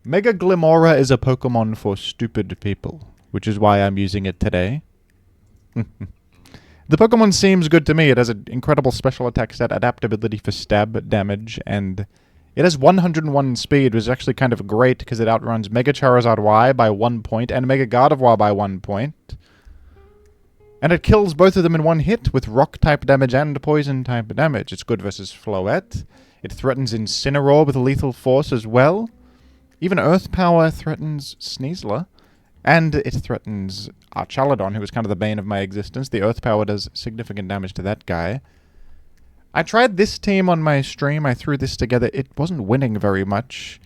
Mega Glimmora is a Pokemon for stupid people, which is why I'm using it today. The Pokemon seems good to me. It has an incredible special attack stat, adaptability for stab damage, and it has 101 speed, which is actually kind of great because it outruns Mega Charizard Y by 1 point and Mega Gardevoir by 1 point. And it kills both of them in one hit with Rock-type damage and Poison-type damage. It's good versus Floette. It threatens Incineroar with lethal force as well. Even Earth Power threatens Sneasler. And it threatens Archaladon, who was kind of the bane of my existence. The Earth Power does significant damage to that guy. I tried this team on my stream. I threw this together. It wasn't winning very much.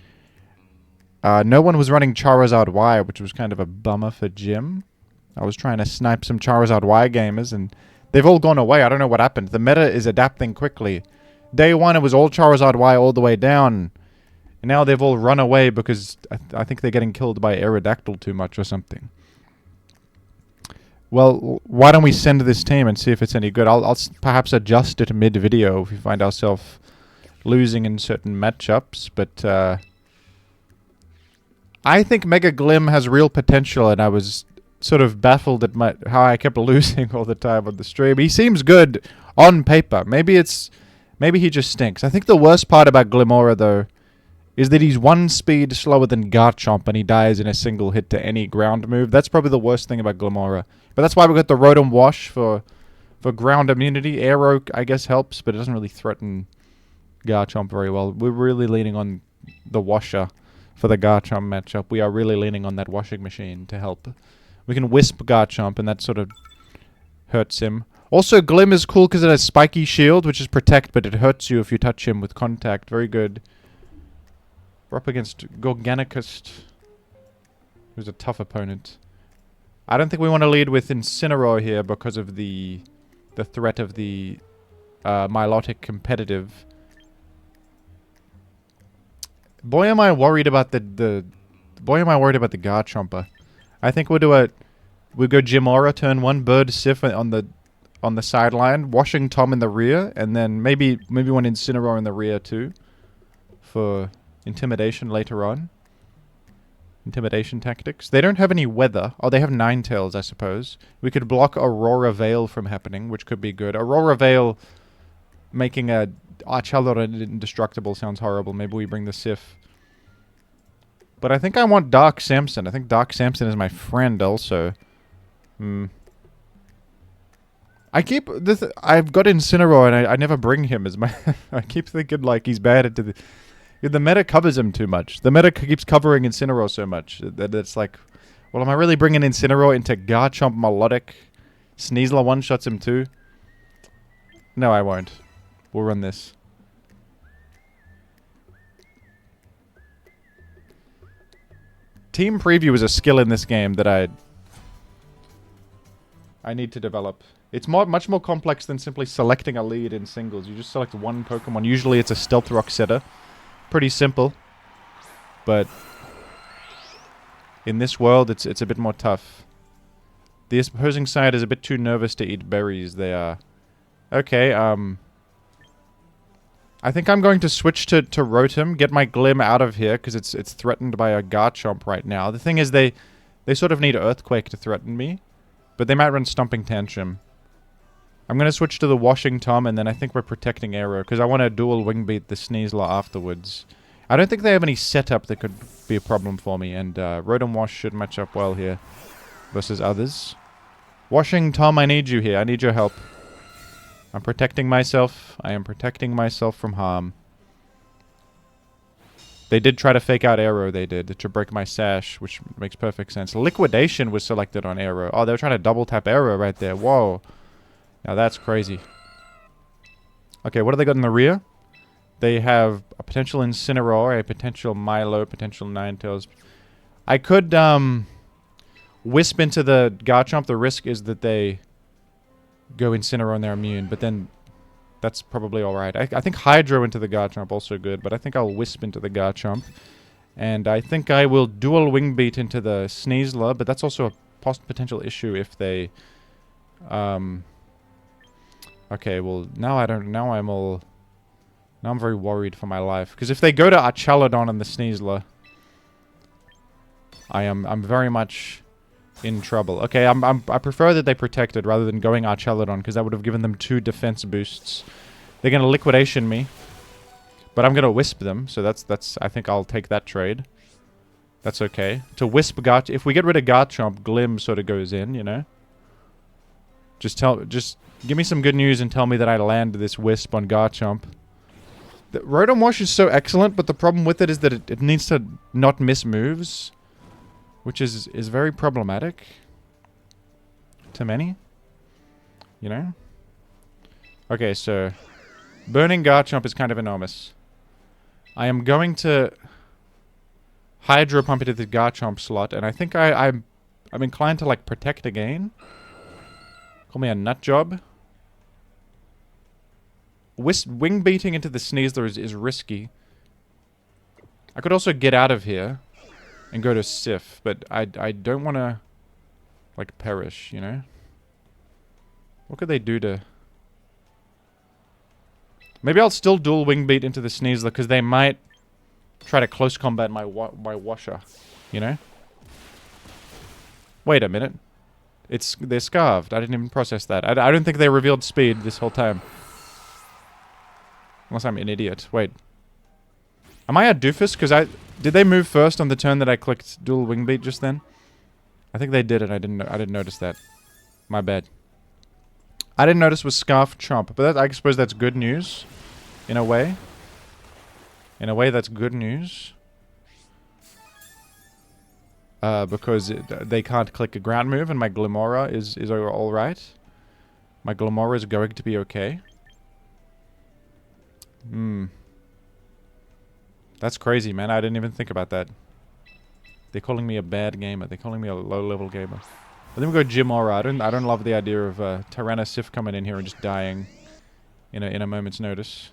No one was running Charizard Y, which was kind of a bummer for Jim. I was trying to snipe some Charizard Y gamers, and they've all gone away. I don't know what happened. The meta is adapting quickly. Day one, it was all Charizard Y all the way down. And now they've all run away because I think they're getting killed by Aerodactyl too much or something. Well, why don't we send this team and see if it's any good? I'll perhaps adjust it mid-video if we find ourselves losing in certain matchups. But I think Mega Glim has real potential, and I was sort of baffled at how I kept losing all the time on the stream. He seems good on paper. Maybe he just stinks. I think the worst part about Glimmora, though, is that he's 1 speed slower than Garchomp and he dies in a single hit to any ground move. That's probably the worst thing about Glimmora. But that's why we got the Rotom Wash for ground immunity. Aero, I guess, helps, but it doesn't really threaten Garchomp very well. We're really leaning on the Washer for the Garchomp matchup. We are really leaning on that washing machine to help. We can Wisp Garchomp, and that sort of hurts him. Also, Glim is cool because it has Spiky Shield, which is Protect, but it hurts you if you touch him with contact. Very good. We're up against Gorganicust, who's a tough opponent. I don't think we want to lead with Incineroar here because of the threat of the Milotic competitive. Boy, am I worried about the Garchomper. I think we'll go Glimmora turn 1, Bird Sif on the sideline, Washing Tom in the rear, and then maybe one Incineroar in the rear too for Intimidation later on. Intimidation tactics. They don't have any weather. Oh, they have Ninetales, I suppose. We could block Aurora Veil from happening, which could be good. Aurora Veil making a Archaladon indestructible sounds horrible. Maybe we bring the Sif. But I think I want Dark Samson. I think Dark Samson is my friend also. I've got Incineroar and I never bring him as my... I keep thinking like he's bad at the meta covers him too much. The meta keeps covering Incineroar so much that it's like, well, am I really bringing Incineroar into Garchomp Melodic? Sneasler one-shots him too? No, I won't. We'll run this. Team Preview is a skill in this game that I need to develop. It's much more complex than simply selecting a lead in singles. You just select one Pokemon. Usually it's a Stealth Rock setter. Pretty simple, but in this world it's a bit more tough. The opposing side is a bit too nervous to eat berries. They are. Okay, I think I'm going to switch to Rotom, get my Glim out of here because it's threatened by a Garchomp right now. The thing is they sort of need Earthquake to threaten me, but they might run Stomping Tantrum. I'm going to switch to the Washing Tom, and then I think we're protecting Aero, because I want to dual Wing Beat the Sneasler afterwards. I don't think they have any setup that could be a problem for me, and Rotom Wash should match up well here versus others. Washing Tom, I need you here. I need your help. I'm protecting myself. I am protecting myself from harm. They did try to fake out Aero, they did, to break my sash, which makes perfect sense. Liquidation was selected on Aero. Oh, they were trying to double tap Aero right there. Whoa. Now that's crazy. Okay, what do they got in the rear? They have a potential Incineroar, a potential Milo, potential Ninetales. I could Wisp into the Garchomp. The risk is that they go Incineroar and they're immune, but then that's probably alright. I think Hydro into the Garchomp also good, but I think I'll Wisp into the Garchomp. And I think I will dual Wing Beat into the Sneasler, but that's also a potential issue if they... Okay, well, now I'm very worried for my life. Because if they go to Archaladon and the Sneasler, I'm very much in trouble. Okay, I prefer that they protected rather than going Archelodon, because that would have given them 2 defense boosts. They're gonna liquidation me, but I'm gonna wisp them, so that's I think I'll take that trade. That's okay. To wisp Garch, if we get rid of Garchomp, Glim sort of goes in, you know. Just give me some good news and tell me that I land this wisp on Garchomp. The Rotom Wash is so excellent, but the problem with it is that it needs to not miss moves, which is very problematic to many, you know? Okay, so burning Garchomp is kind of enormous. I am going to Hydro Pump into the Garchomp slot, and I think I'm inclined to, like, protect again. Call me a nut job. Wing beating into the Sneasler is risky. I could also get out of here and go to Sif, but I don't want to, like, perish, you know? What could they do to... Maybe I'll still dual Wing Beat into the Sneasler, because they might try to close combat my Washer, you know? Wait a minute. They're scarved. I didn't even process that. I don't think they revealed speed this whole time. Unless I'm an idiot. Wait. Am I a doofus? Because did they move first on the turn that I clicked dual Wing Beat just then? I think they did, and I didn't notice that. My bad. I didn't notice was Scarf Chomp, but I suppose that's good news, in a way. In a way, that's good news. Because they can't click a ground move, and my Glimmora is alright. My Glimmora is going to be okay. That's crazy, man. I didn't even think about that. They're calling me a bad gamer. They're calling me a low-level gamer. But then we go Jirachi. I don't love the idea of Tyranitar coming in here and just dying in a moment's notice.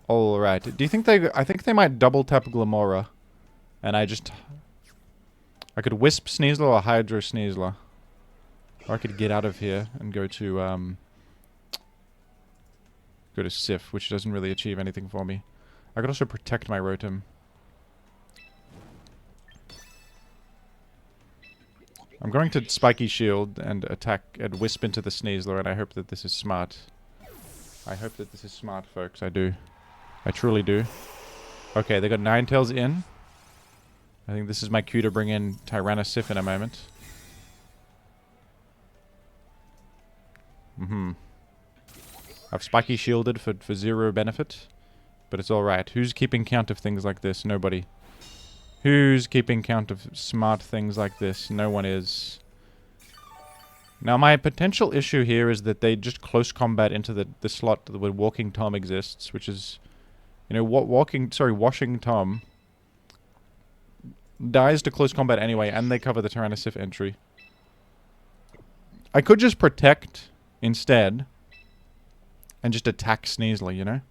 All right. Do you think I think they might double tap Glimmora, and I could Wisp Sneasler or Hydro Sneasler, or I could get out of here and go to Sif, which doesn't really achieve anything for me. I could also protect my Rotom. I'm going to Spiky Shield and attack and Wisp into the Sneasler, and I hope that this is smart. I hope that this is smart, folks. I do. I truly do. Okay, they got Ninetales in. I think this is my cue to bring in Tyranitar in a moment. I've Spiky Shielded for 0 benefit. But it's alright. Who's keeping count of things like this? Nobody. Who's keeping count of smart things like this? No one is. Now, my potential issue here is that they just close combat into the slot where Walking Tom exists, which is, you know, Washing Tom dies to close combat anyway, and they cover the Tyranitar entry. I could just protect instead and just attack Sneasler, you know?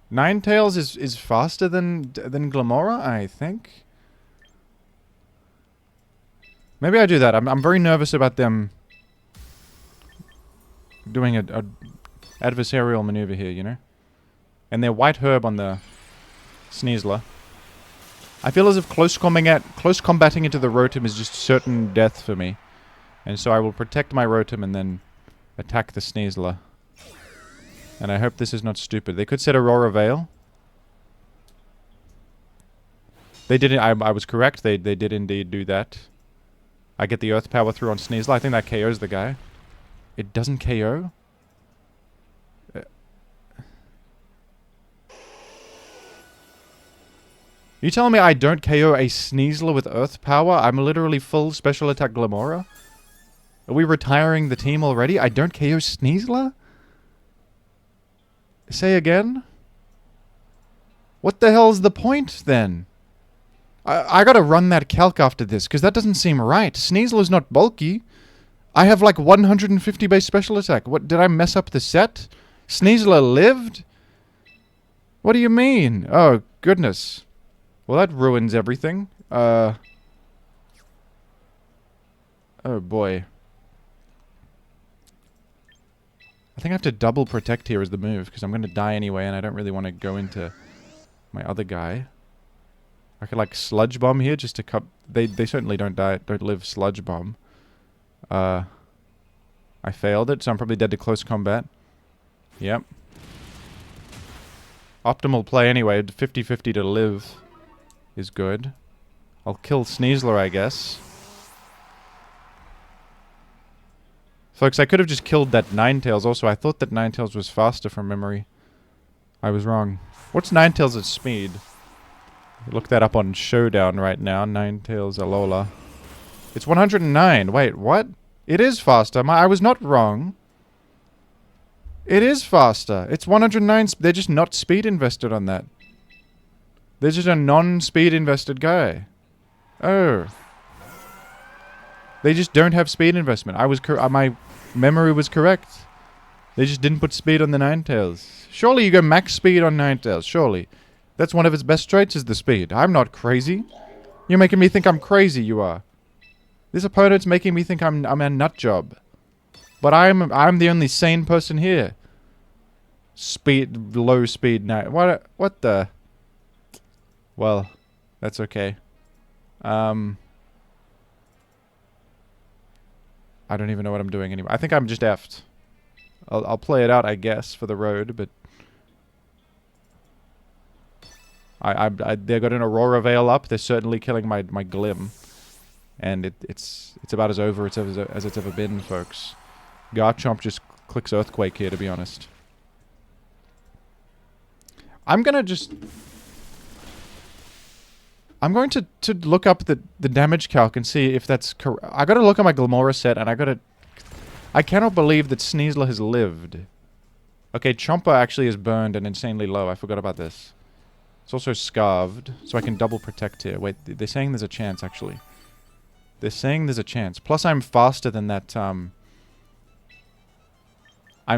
Ninetales is faster than Glimmora, I think. Maybe I do that. I'm very nervous about them doing a adversarial maneuver here, you know? And their White Herb on the Sneasler. I feel as if close combating into the Rotom is just certain death for me. And so I will protect my Rotom and then attack the Sneasler. And I hope this is not stupid. They could set Aurora Veil. They did it. I was correct. They did indeed do that. I get the Earth Power through on Sneasler. I think that KOs the guy. It doesn't KO? You telling me I don't KO a Sneasler with Earth Power? I'm literally full special attack Glimmora? Are we retiring the team already? I don't KO Sneasler? Say again? What the hell's the point, then? I gotta run that calc after this, because that doesn't seem right. Sneasler's not bulky. I have like 150 base special attack. What, did I mess up the set? Sneasler lived? What do you mean? Oh, goodness. Well, that ruins everything. Oh, boy. I think I have to double protect here as the move, because I'm going to die anyway, and I don't really want to go into my other guy. I could like Sludge Bomb here just to cut... They certainly don't live Sludge Bomb. I failed it, so I'm probably dead to close combat. Yep. Optimal play anyway, 50-50 to live is good. I'll kill Sneasler, I guess. Folks, I could have just killed that Ninetales also. I thought that Ninetales was faster from memory. I was wrong. What's Ninetales' speed? Look that up on Showdown right now. Ninetales Alola. It's 109. Wait, what? It is faster. I was not wrong. It is faster. It's 109. They're just not speed invested on that. They're just a non-speed invested guy. Oh. They just don't have speed investment. My memory was correct. They just didn't put speed on the Ninetales. Surely you go max speed on Ninetales. Surely. That's one of its best traits is the speed. I'm not crazy. You're making me think I'm crazy, you are. This opponent's making me think I'm a nut job. But I'm the only sane person here. Low speed now. What the? Well, that's okay. I don't even know what I'm doing anymore. I think I'm just effed. I'll play it out, I guess, for the road, but they got an Aurora Veil up. They're certainly killing my Glim, and it's about as over as it's ever been, folks. Garchomp just clicks Earthquake here, to be honest. I'm going to look up the damage calc and see if that's correct. I gotta look at my Glimmora set, and I cannot believe that Sneasler has lived. Okay, Chomper actually is burned and insanely low. I forgot about this. It's also Scarved, so I can double protect here. Wait, they're saying there's a chance, actually. They're saying there's a chance. Plus, I'm faster than that, I'm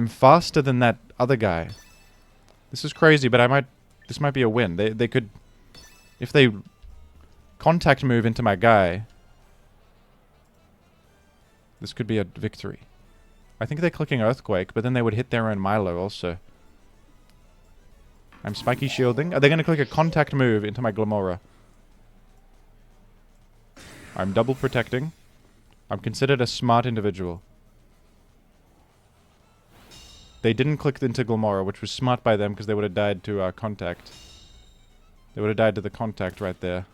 faster than that other guy. This is crazy, but this might be a win. They could... If they contact move into my guy, this could be a victory. I think they're clicking Earthquake, but then they would hit their own Milo also. I'm Spiky Shielding. Are they going to click a contact move into my Glimmora? I'm double protecting. I'm considered a smart individual. They didn't click into Glimmora, which was smart by them because they would have died to contact. They would have died to the contact right there.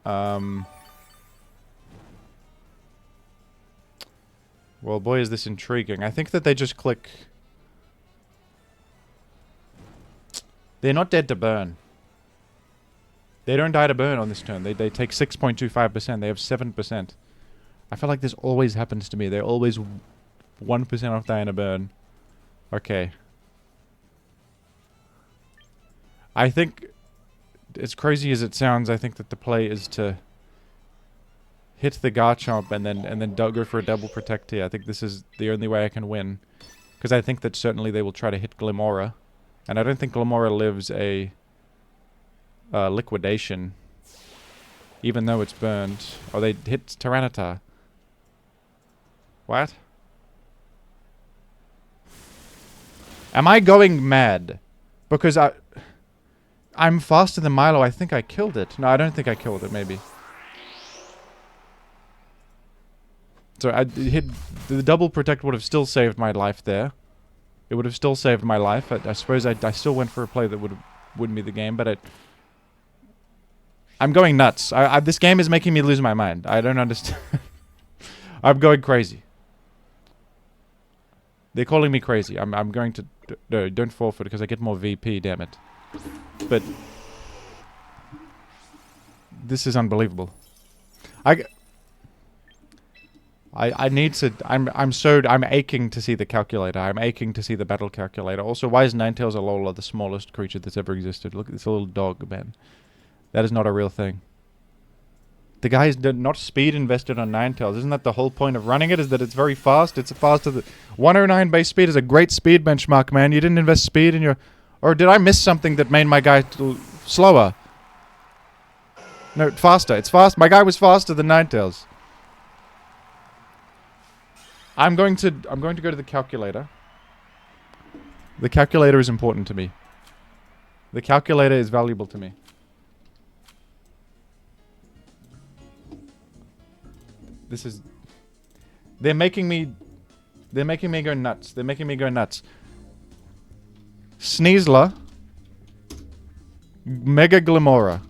Well, boy, is this intriguing. I think that they just click... They're not dead to burn. They don't die to burn on this turn. They take 6.25%. They have 7%. I feel like this always happens to me. They're always 1% off dying to burn. Okay. I think, as crazy as it sounds, I think that the play is to hit the Garchomp and then go for a double protect here. I think this is the only way I can win. Because I think that certainly they will try to hit Glimmora. And I don't think Glimmora lives a liquidation. Even though it's burned. Oh, they hit Tyranitar. What? Am I going mad? Because I'm faster than Milo. I think I killed it. No, I don't think I killed it, maybe. So I hit... The double protect would have still saved my life there. It would have still saved my life. I suppose I still went for a play that would have wouldn't be the game, but I'm going nuts. This game is making me lose my mind. I don't understand. I'm going crazy. They're calling me crazy. I'm going to... No, don't forfeit because I get more VP, damn it. But... This is unbelievable. I need to... I'm aching to see the calculator. I'm aching to see the battle calculator. Also, why is Ninetales Alola the smallest creature that's ever existed? Look, it's a little dog, man. That is not a real thing. The guy is not speed invested on Ninetales. Isn't that the whole point of running it? Is that it's very fast? It's faster than... 109 base speed is a great speed benchmark, man. You didn't invest speed in your... Or did I miss something that made my guy slower? No, faster. It's fast. My guy was faster than Ninetales. I'm going to go to the calculator. The calculator is important to me. The calculator is valuable to me. This is... They're making me go nuts. They're making me go nuts. Sneasler. Mega Glimmora.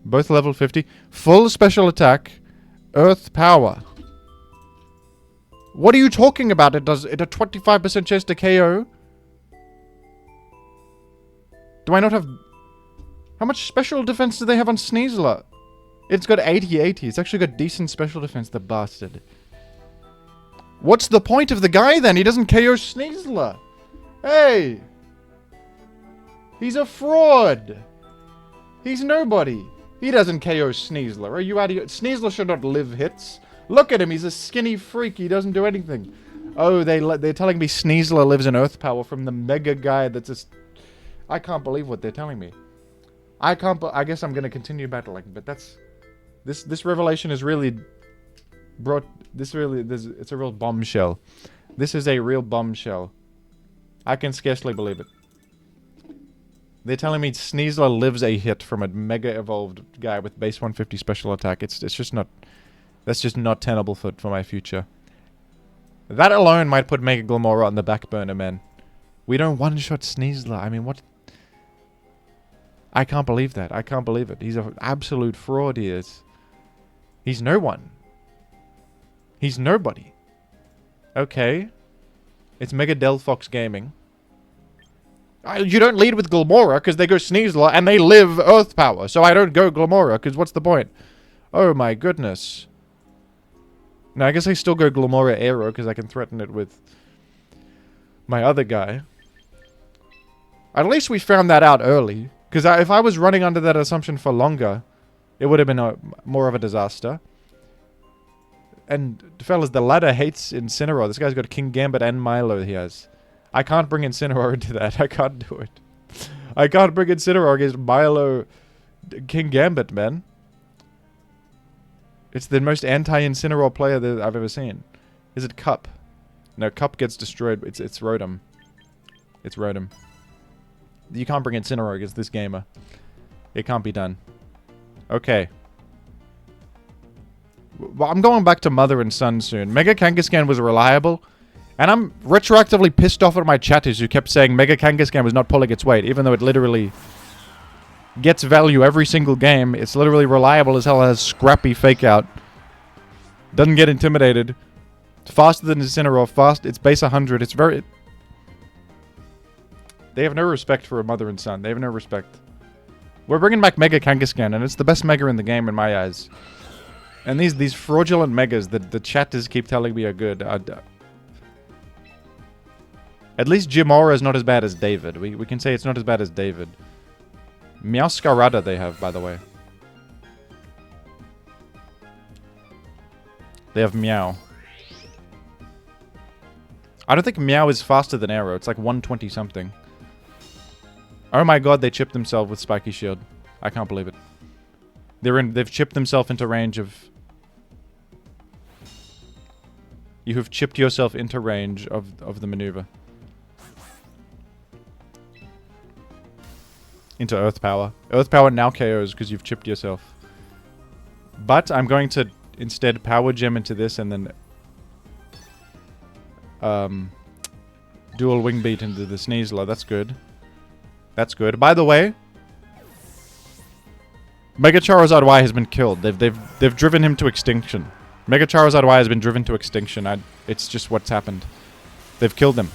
Both level 50. Full special attack. Earth power. What are you talking about? It does it a 25% chance to KO? Do I not have... How much special defense do they have on Sneasler? It's got 80-80. It's actually got decent special defense, the bastard. What's the point of the guy then? He doesn't KO Sneasler. Hey! He's a fraud. He's nobody. He doesn't KO Sneasler. Are you out of your... Sneasler should not live hits. Look at him. He's a skinny freak. He doesn't do anything. Oh, they're telling me Sneasler lives in Earth Power from the mega guy that's just... I can't believe what they're telling me. I guess I'm going to continue battling, but that's... This revelation is really... It's a real bombshell. This is a real bombshell. I can scarcely believe it. They're telling me Sneasler lives a hit from a mega evolved guy with base 150 special attack. It's just not... That's just not tenable for my future. That alone might put Mega Glimmora on the back burner, man. We don't one-shot Sneasler. I mean, what... I can't believe that. I can't believe it. He's an absolute fraud, he is. He's no one. He's nobody. Okay. It's Mega Delphox Gaming. You don't lead with Glimmora because they go Sneasler and they live Earth Power. So I don't go Glimmora because what's the point? Oh my goodness. Now I guess I still go Glimmora Aero because I can threaten it with my other guy. At least we found that out early. Because if I was running under that assumption for longer, it would have been more of a disaster. And fellas, the ladder hates Incineroar. This guy's got King Gambit and Milo he has. I can't bring Incineroar into that. I can't do it. I can't bring Incineroar against Milo King Gambit, man. It's the most anti-Incineroar player that I've ever seen. Is it Cup? No, Cup gets destroyed. It's Rotom. It's Rotom. You can't bring Incineroar against this gamer. It can't be done. Okay. Well, I'm going back to Mother and Son soon. Mega Kangaskhan was reliable. And I'm retroactively pissed off at my chatters who kept saying Mega Kangaskhan was not pulling its weight. Even though it literally gets value every single game. It's literally reliable as hell. It has scrappy fake out. Doesn't get intimidated. It's faster than Incineroar. Fast. It's base 100. It's very... They have no respect for a mother and son. They have no respect. We're bringing back Mega Kangaskhan, and it's the best Mega in the game in my eyes. And these fraudulent Megas that the chatters keep telling me are good. At least Glimmora is not as bad as David. We can say it's not as bad as David. Meowscarada they have, by the way. They have Meow. I don't think Meow is faster than Arrow. It's like 120 something. Oh my god, they chipped themselves with Spiky Shield. I can't believe it. They've chipped themselves into range of... You have chipped yourself into range of the maneuver. Into Earth Power. Earth Power now KOs because you've chipped yourself. But I'm going to instead Power Gem into this and then... Dual Wing Beat into the Sneasler. That's good. That's good. By the way... Mega Charizard Y has been killed. They've driven him to extinction. Mega Charizard Y has been driven to extinction. It's just what's happened. They've killed him.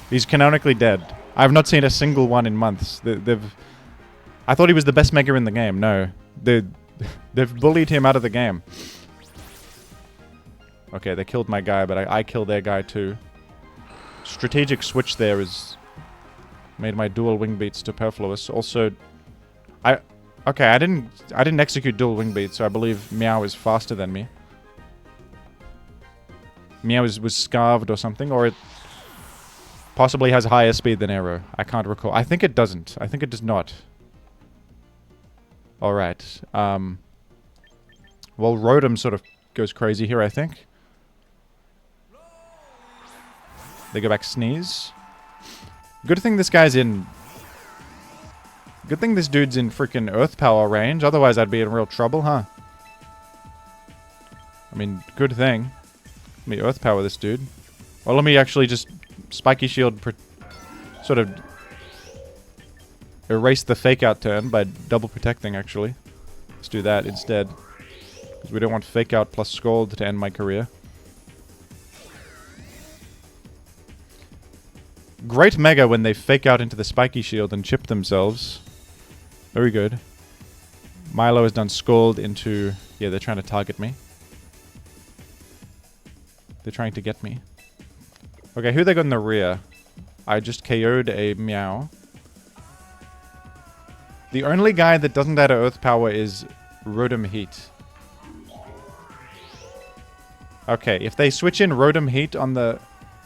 He's canonically dead. I've not seen a single one in months. I thought he was the best Mega in the game. No. They've bullied him out of the game. Okay, they killed my guy, but I killed their guy too. Strategic switch there is... Made my dual wing beats to Perfluous. Also, okay, I didn't execute dual wing beats, so I believe Meow is faster than me. Meow was scarved or something, or it possibly has higher speed than Arrow. I can't recall. I think it doesn't. I think it does not. Alright. Well, Rotom sort of goes crazy here, I think. They go back Sneeze. Good thing this guy's in... Good thing this dude's in freaking Earth Power range. Otherwise, I'd be in real trouble, huh? I mean, good thing. Let me Earth Power this dude. Or let me actually just Spiky Shield sort of erase the Fake Out turn by double protecting, actually. Let's do that instead. Because we don't want Fake Out plus Scald to end my career. Great Mega when they Fake Out into the Spiky Shield and chip themselves. Very good. Milo has done Scald into... Yeah, they're trying to target me. They're trying to get me. Okay, who they got in the rear? I just KO'd a Meow. The only guy that doesn't add Earth Power is Rotom Heat. Okay, if they switch in Rotom Heat on the...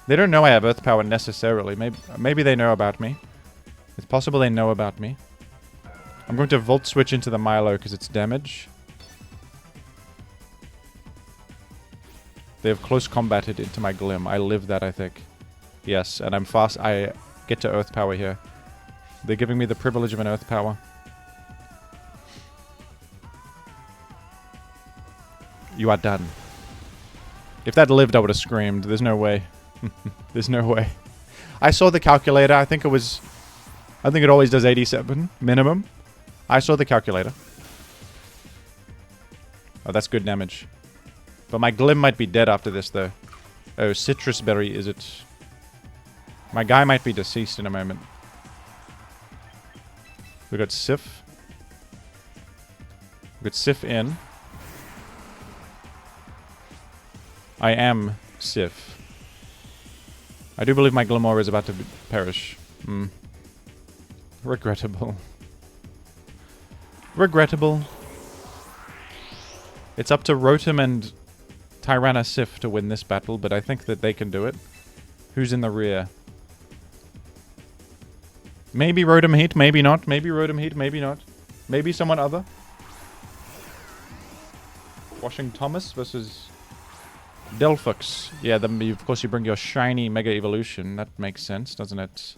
They don't know I have Earth Power necessarily. Maybe they know about me. It's possible they know about me. I'm going to Volt Switch into the Milo because it's damage. They have close combated into my Glim. I live that, I think. Yes, and I'm fast. I get to Earth Power here. They're giving me the privilege of an Earth Power. You are done. If that lived, I would have screamed. There's no way. There's no way. I saw the calculator. I think it always does 87 minimum. I saw the calculator. Oh, that's good damage. But my Glim might be dead after this, though. Oh, Citrus Berry, is it? My guy might be deceased in a moment. We got Sif. We got Sif in. I am Sif. I do believe my Glimmora is about to perish. Regrettable. Regrettable. It's up to Rotom and Tyranitar Sif to win this battle, but I think that they can do it. Who's in the rear? Maybe Rotom Heat, maybe not. Maybe Rotom Heat, maybe not. Maybe someone other. Washing Thomas versus Delphux. Yeah, then of course you bring your shiny Mega Evolution. That makes sense, doesn't it?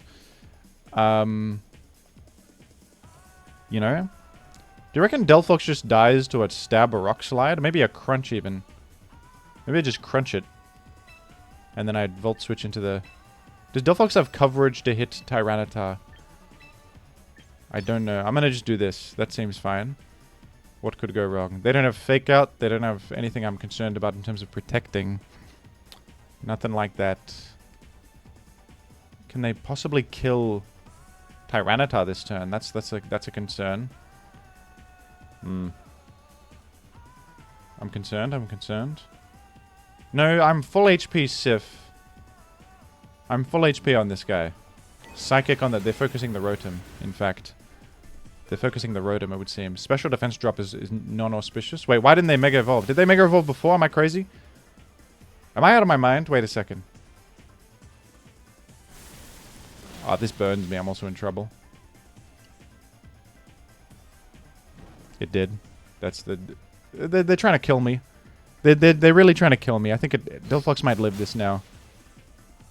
You know? Do you reckon Delphux just dies to a Stab or Rock Slide? Maybe a Crunch even. Maybe I just crunch it. And then I'd Volt Switch into the... Does Delphux have coverage to hit Tyranitar? I don't know. I'm gonna just do this. That seems fine. What could go wrong? They don't have Fake Out. They don't have anything I'm concerned about in terms of protecting. Nothing like that. Can they possibly kill Tyranitar this turn? That's a concern. I'm concerned. No, I'm full HP Sif. I'm full HP on this guy. Psychic on that. They're focusing the Rotom, in fact. They're focusing the Rotom, it would seem. Special defense drop is non-auspicious. Wait, why didn't they Mega Evolve? Did they Mega Evolve before? Am I crazy? Am I out of my mind? Wait a second. Oh, this burns me. I'm also in trouble. It did. That's the... They're trying to kill me. They're really trying to kill me. I think Delphux might live this now.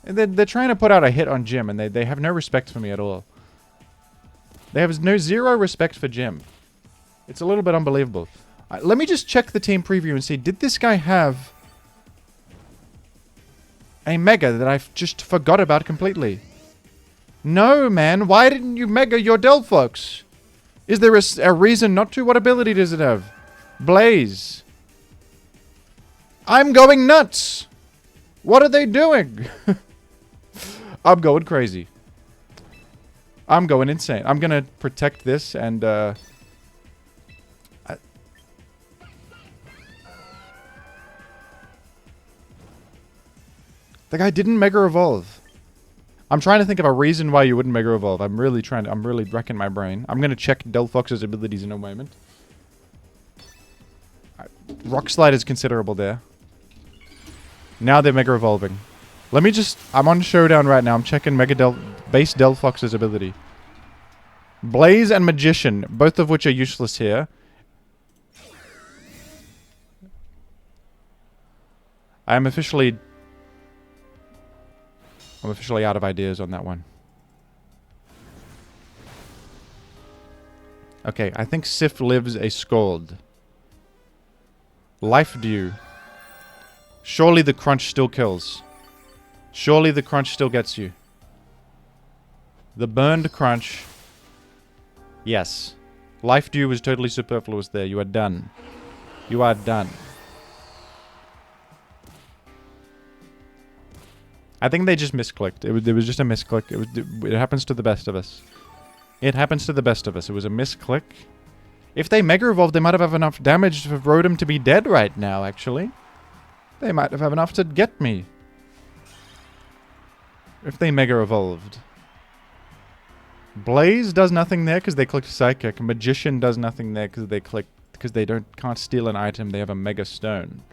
They're trying to put out a hit on Jim, and they have no respect for me at all. They have zero respect for Jim. It's a little bit unbelievable. Let me just check the team preview and see, did this guy have a Mega that I just forgot about completely? No, man. Why didn't you Mega your Delphux? Is there a reason not to? What ability does it have? Blaze. I'm going nuts. What are they doing? I'm going crazy. I'm going insane. I'm going to protect this and... The guy didn't Mega Evolve. I'm trying to think of a reason why you wouldn't Mega Evolve. I'm really wrecking my brain. I'm going to check Delphox's abilities in a moment. Rock Slide is considerable there. Now they're Mega Evolving. Let me just... I'm on Showdown right now. I'm checking base Delphox's ability. Blaze and Magician, both of which are useless here. I'm officially out of ideas on that one. Okay, I think Sif lives a Scald. Life Dew. Surely the crunch still kills. Surely the crunch still gets you. The burned crunch. Yes. Life Dew was totally superfluous there. You are done. You are done. I think they just misclicked. It was just a misclick. It happens to the best of us. It happens to the best of us. It was a misclick. If they Mega Evolved, they might have enough damage for Rotom to be dead right now, actually. They might have enough to get me. If they Mega Evolved. Blaze does nothing there because they clicked Psychic. Magician does nothing there because they clicked... Because they can't steal an item. They have a Mega Stone.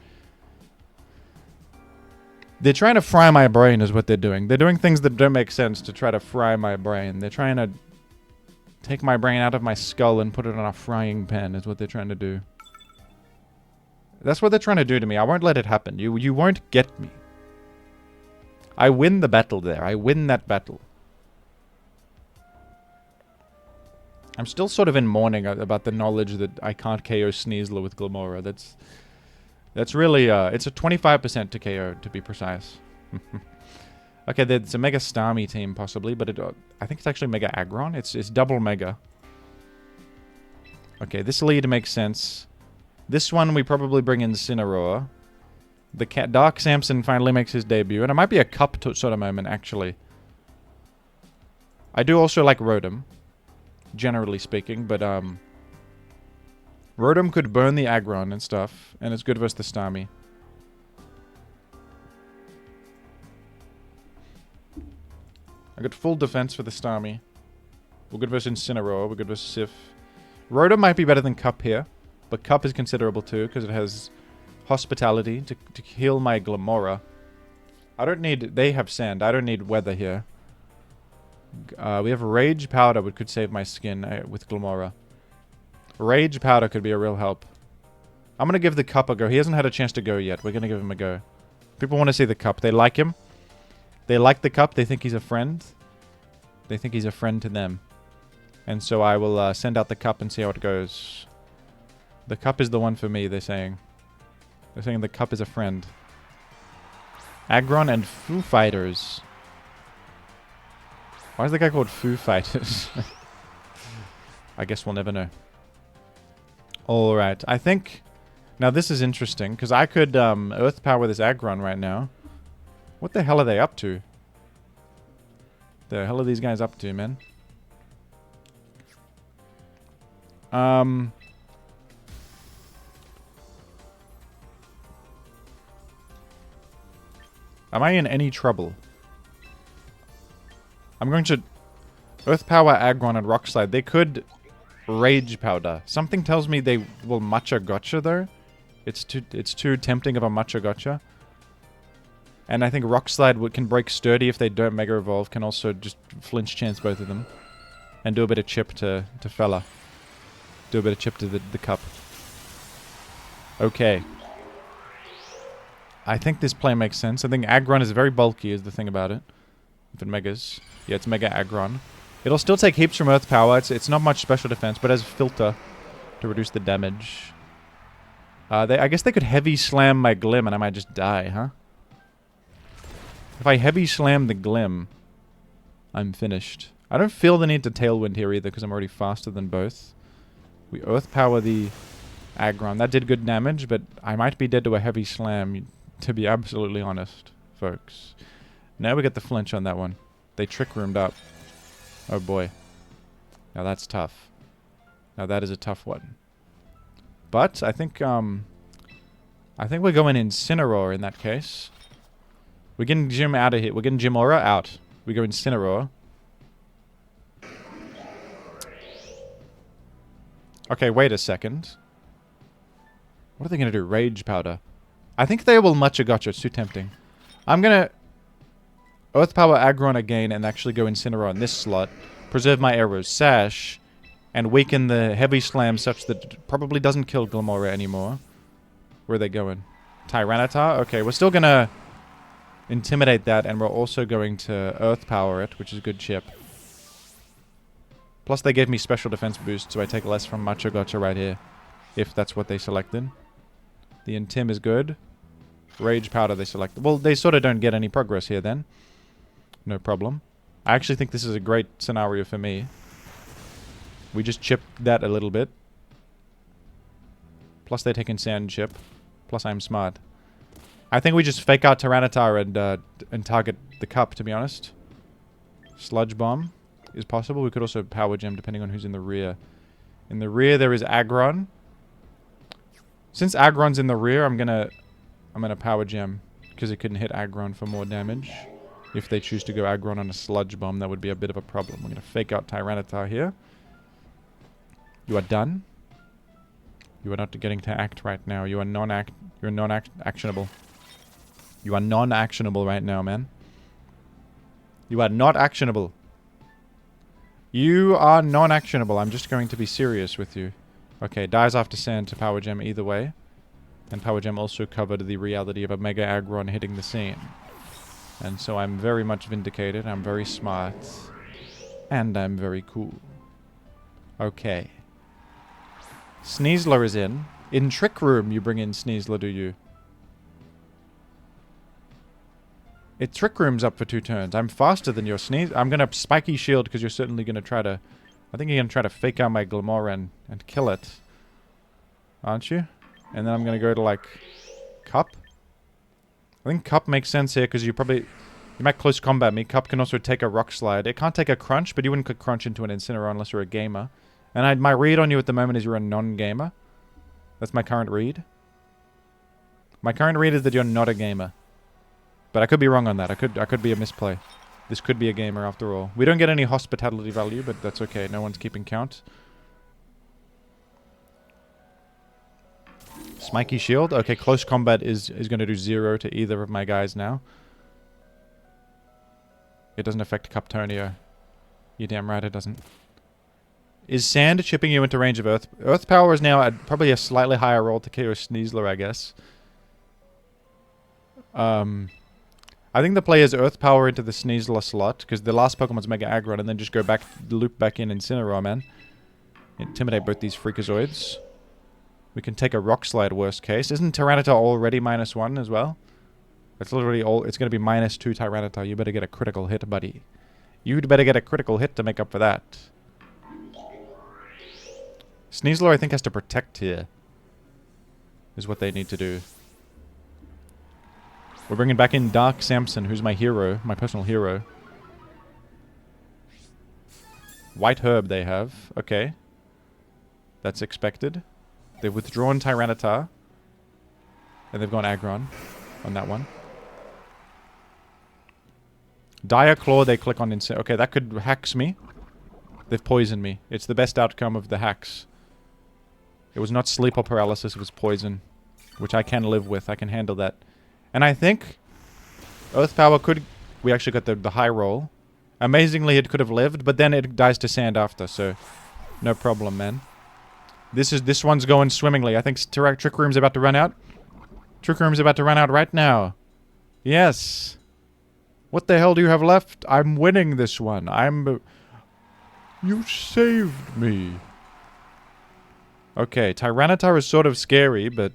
They're trying to fry my brain is what they're doing. They're doing things that don't make sense to try to fry my brain. They're trying to take my brain out of my skull and put it on a frying pan is what they're trying to do. That's what they're trying to do to me. I won't let it happen. You won't get me. I win the battle there. I win that battle. I'm still sort of in mourning about the knowledge that I can't KO Sneasler with Glimmora. That's really, it's a 25% to KO, to be precise. Okay, there's a Mega Starmie team, possibly, but I think it's actually Mega Aggron. It's double Mega. Okay, this lead makes sense. This one, we probably bring in Incineroar. The Dark Samson finally makes his debut, and it might be a cup sort of moment, actually. I do also like Rotom, generally speaking, but, Rotom could burn the Aggron and stuff, and it's good versus the Starmie. I got full defense for the Starmie. We're good versus Incineroar, we're good versus Sif. Rotom might be better than Cup here, but Cup is considerable too, because it has Hospitality to heal my Glimmora. I don't need... They have Sand, I don't need Weather here. We have Rage Powder, which could save my skin with Glimmora. Rage Powder could be a real help. I'm going to give the Cup a go. He hasn't had a chance to go yet. We're going to give him a go. People want to see the Cup. They like him. They like the Cup. They think he's a friend. They think he's a friend to them. And so I will send out the Cup and see how it goes. The Cup is the one for me, they're saying. They're saying the Cup is a friend. Aggron and Foo Fighters. Why is the guy called Foo Fighters? I guess we'll never know. Alright, I think... Now this is interesting, because I could Earth Power this Aggron right now. What the hell are they up to? The hell are these guys up to, man? Am I in any trouble? I'm going to Earth Power Aggron and Rock Slide. They could Rage Powder. Something tells me they will Matcha Gotcha though. It's too tempting of a Matcha Gotcha. And I think Rock Slide can break Sturdy if they don't Mega Evolve. Can also just flinch chance both of them. And do a bit of chip to Fella. Do a bit of chip to the Cup. Okay. I think this play makes sense. I think Aggron is very bulky is the thing about it. If it Megas. Yeah, it's Mega Aggron. It'll still take heaps from Earth Power. It's not much special defense, but has Filter to reduce the damage. I guess they could Heavy Slam my Glim and I might just die, huh? If I Heavy Slam the Glim, I'm finished. I don't feel the need to Tailwind here either because I'm already faster than both. We Earth Power the Aggron. That did good damage, but I might be dead to a Heavy Slam, to be absolutely honest, folks. Now we get the flinch on that one. They Trick Roomed up. Oh boy. Now that's tough. Now that is a tough one. But I think we're going Incineroar in that case. We're getting Jim out of here. We're getting Glimmora out. We go Incineroar. Okay, wait a second. What are they going to do? Rage Powder. I think they will Matcha Gotcha. It's too tempting. I'm going to Earth Power Aggron again and actually go Incineroar in this slot. Preserve my Arrow's Sash. And weaken the Heavy Slam such that it probably doesn't kill Glimmora anymore. Where are they going? Tyranitar? Okay, we're still going to Intimidate that, and we're also going to Earth Power it, which is a good chip. Plus they gave me special defense boost, so I take less from Macho Gotcha right here. If that's what they selected. The Intim is good. Rage Powder they selected. Well, they sort of don't get any progress here then. No problem. I actually think this is a great scenario for me. We just chip that a little bit. Plus they're taking Sand Chip. Plus I'm smart. I think we just fake out Tyranitar and target the cup, to be honest. Sludge Bomb is possible. We could also Power Gem depending on who's in the rear. In the rear there is Aggron. Since Aggron's in the rear, I'm gonna Power Gem because it can hit Aggron for more damage. If they choose to go Aggron on a Sludge Bomb, that would be a bit of a problem. We're gonna fake out Tyranitar here. You are done. You are not getting to act right now. You are non-actionable. You are non-actionable right now, man. You are not actionable. You are non-actionable. I'm just going to be serious with you. Okay, dies after Sand to Power Gem either way. And Power Gem also covered the reality of a Mega Aggron hitting the scene. And so I'm very much vindicated. I'm very smart. And I'm very cool. Okay. Sneasler is in. In Trick Room, you bring in Sneasler, do you? Trick Room's up for 2 turns. I'm faster than your Sneasler. I'm going to Spiky Shield because you're certainly going to try to... I think you're going to try to fake out my Glimmora and kill it. Aren't you? And then I'm going to go to, like, Cup. I think Cup makes sense here because you might close combat me. Cup can also take a Rock Slide. It can't take a Crunch, but you wouldn't could Crunch into an Incineroar unless you're a gamer. And my read on you at the moment is you're a non-gamer. That's my current read. My current read is that you're not a gamer. But I could be wrong on that. I could be a misplay. This could be a gamer after all. We don't get any hospitality value, but that's okay. No one's keeping count. Spiky Shield. Okay, close combat is going to do 0 to either of my guys now. It doesn't affect Cuptonio. You're damn right it doesn't. Is Sand chipping you into range of Earth? Earth Power is now at probably a slightly higher roll to KO Sneasler, I guess. I think the play is Earth Power into the Sneasler slot, because the last Pokemon's Mega Aggron, and then just go back, loop back in Incineroar, man. Intimidate both these Freakazoids. We can take a Rock Slide, worst case. Isn't Tyranitar already -1 as well? It's literally all... It's going to be -2 Tyranitar. You better get a critical hit, buddy. You'd better get a critical hit to make up for that. Sneasler, I think, has to protect here. Is what they need to do. We're bringing back in Dark Samson, who's my hero. My personal hero. White Herb they have. Okay. That's expected. They've withdrawn Tyranitar. And they've gone Aggron on that one. Dire Claw, they click on Insane. Okay, that could hacks me. They've poisoned me. It's the best outcome of the hacks. It was not sleep or paralysis, it was poison. Which I can live with. I can handle that. And I think Earth Power could... We actually got the high roll. Amazingly, it could have lived, but then it dies to Sand after, so... No problem, man. This one's going swimmingly. I think Trick Room's about to run out. Trick Room's about to run out right now. Yes. What the hell do you have left? I'm winning this one. You saved me. Okay, Tyranitar is sort of scary, but...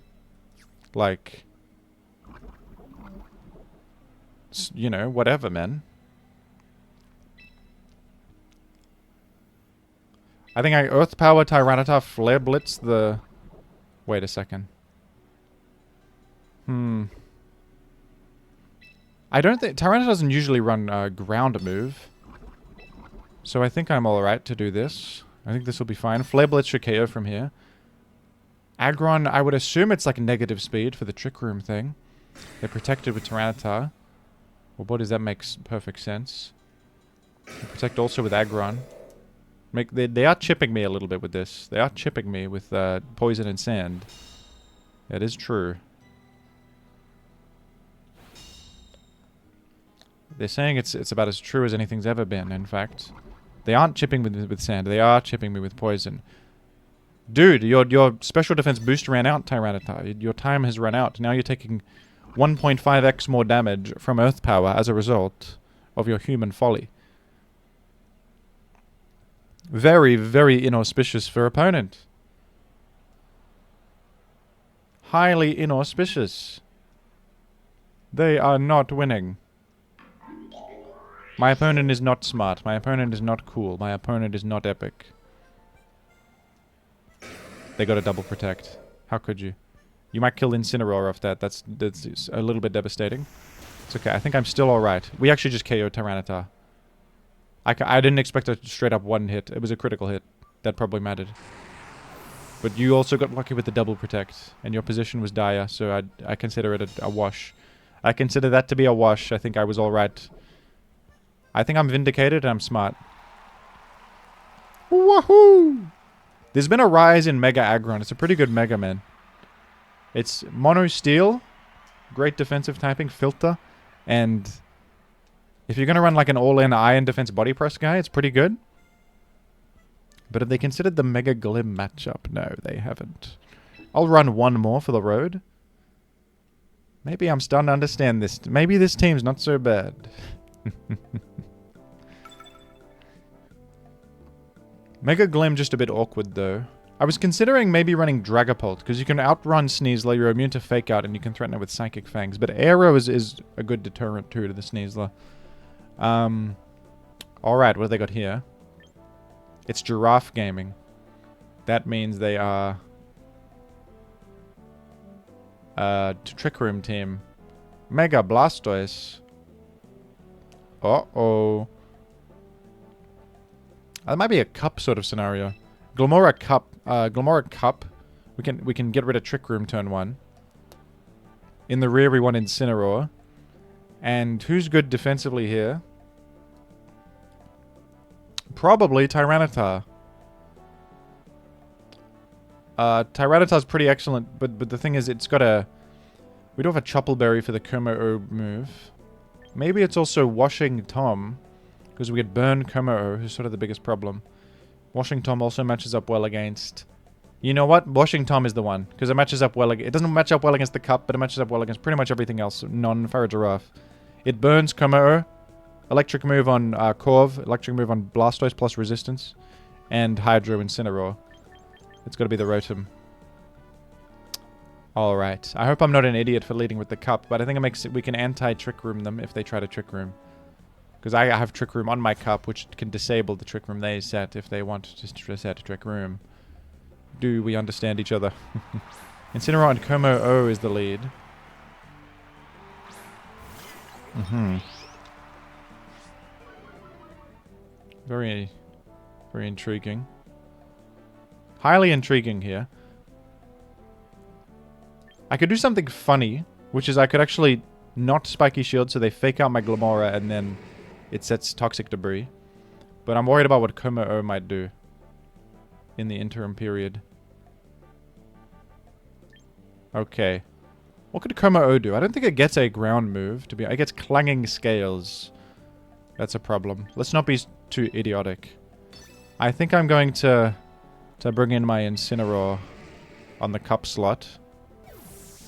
Like... You know, whatever, man. I think I Earth Power Tyranitar Flare Blitz the... Wait a second. I don't think... Tyranitar doesn't usually run ground move. So I think I'm alright to do this. I think this will be fine. Flare Blitz should KO from here. Aggron, I would assume it's like negative speed for the Trick Room thing. They're protected with Tyranitar. Well, what does that make perfect sense? They protect also with Aggron. They are chipping me a little bit with this. They are chipping me with poison and sand. That is true. They're saying it's about as true as anything's ever been, in fact. They aren't chipping with sand. They are chipping me with poison. Dude, your special defense boost ran out, Tyranitar. Your time has run out. Now you're taking 1.5x more damage from Earth Power as a result of your human folly. Very, very inauspicious for opponent. Highly inauspicious. They are not winning. My opponent is not smart. My opponent is not cool. My opponent is not epic. They got a double protect. How could you? You might kill Incineroar off that. That's a little bit devastating. It's okay. I think I'm still alright. We actually just KO'd Tyranitar. I didn't expect a straight up one hit. It was a critical hit. That probably mattered. But you also got lucky with the double protect. And your position was dire, so I consider it a wash. I consider that to be a wash. I think I was alright. I think I'm vindicated and I'm smart. Woohoo! There's been a rise in Mega Aggron. It's a pretty good Mega Man. It's Mono Steel, great defensive typing, Filter, and if you're going to run like an all-in Iron Defense Body Press guy, it's pretty good. But have they considered the Mega Glim matchup? No, they haven't. I'll run one more for the road. Maybe I'm starting to understand this. Maybe this team's not so bad. Mega Glim just a bit awkward though. I was considering maybe running Dragapult, because you can outrun Sneasler, you're immune to Fake Out, and you can threaten it with Psychic Fangs. But Aero is a good deterrent too to the Sneasler. Alright, what have they got here? It's Giraffe Gaming. That means they are... Trick Room team. Mega Blastoise. Uh-oh. That might be a Cup sort of scenario. Glimmora Cup. We can get rid of Trick Room turn 1. In the rear we want Incineroar. And who's good defensively here? Probably Tyranitar. Tyranitar's pretty excellent, but the thing is it's got a... We don't have a Choppleberry for the Como-O move. Maybe it's also Washing Tom. Because we get Burn Como-O, who's sort of the biggest problem. Washing Tom also matches up well against... You know what? Washing Tom is the one. Because it matches up well... It doesn't match up well against the Cup, but it matches up well against pretty much everything else. Non-Farigiraf. It burns Como-O. Electric move on Corv. Electric move on Blastoise plus resistance. And Hydro Incineroar. It's got to be the Rotom. Alright. I hope I'm not an idiot for leading with the Cup, but I think it makes it... We can anti-Trick Room them if they try to Trick Room. Because I have Trick Room on my Cup, which can disable the Trick Room they set if they want to set a Trick Room. Do we understand each other? Incineroar and Como-O is the lead. Very, very intriguing. Highly intriguing here. I could do something funny, which is I could actually not Spiky Shield so they fake out my Glimmora and then it sets Toxic Debris. But I'm worried about what Como-O might do in the interim period. Okay. What could Como-O do? I don't think it gets a ground move. It gets Clanging Scales. That's a problem. Let's not be too idiotic. I think I'm going to bring in my Incineroar on the Cup slot.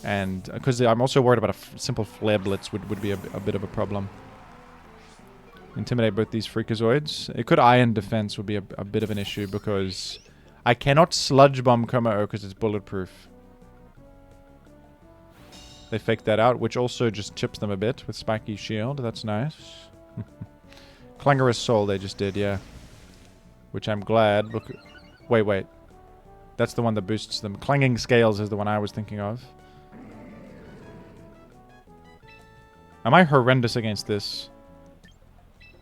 And because I'm also worried about a simple Flare Blitz would be a bit of a problem. Intimidate both these Freakazoids. It could Iron Defense would be a bit of an issue because I cannot Sludge Bomb Como-O because it's bulletproof. They faked that out, which also just chips them a bit with Spiky Shield. That's nice. Clangorous Soul they just did, yeah. Which I'm glad. Look, wait. That's the one that boosts them. Clanging Scales is the one I was thinking of. Am I horrendous against this?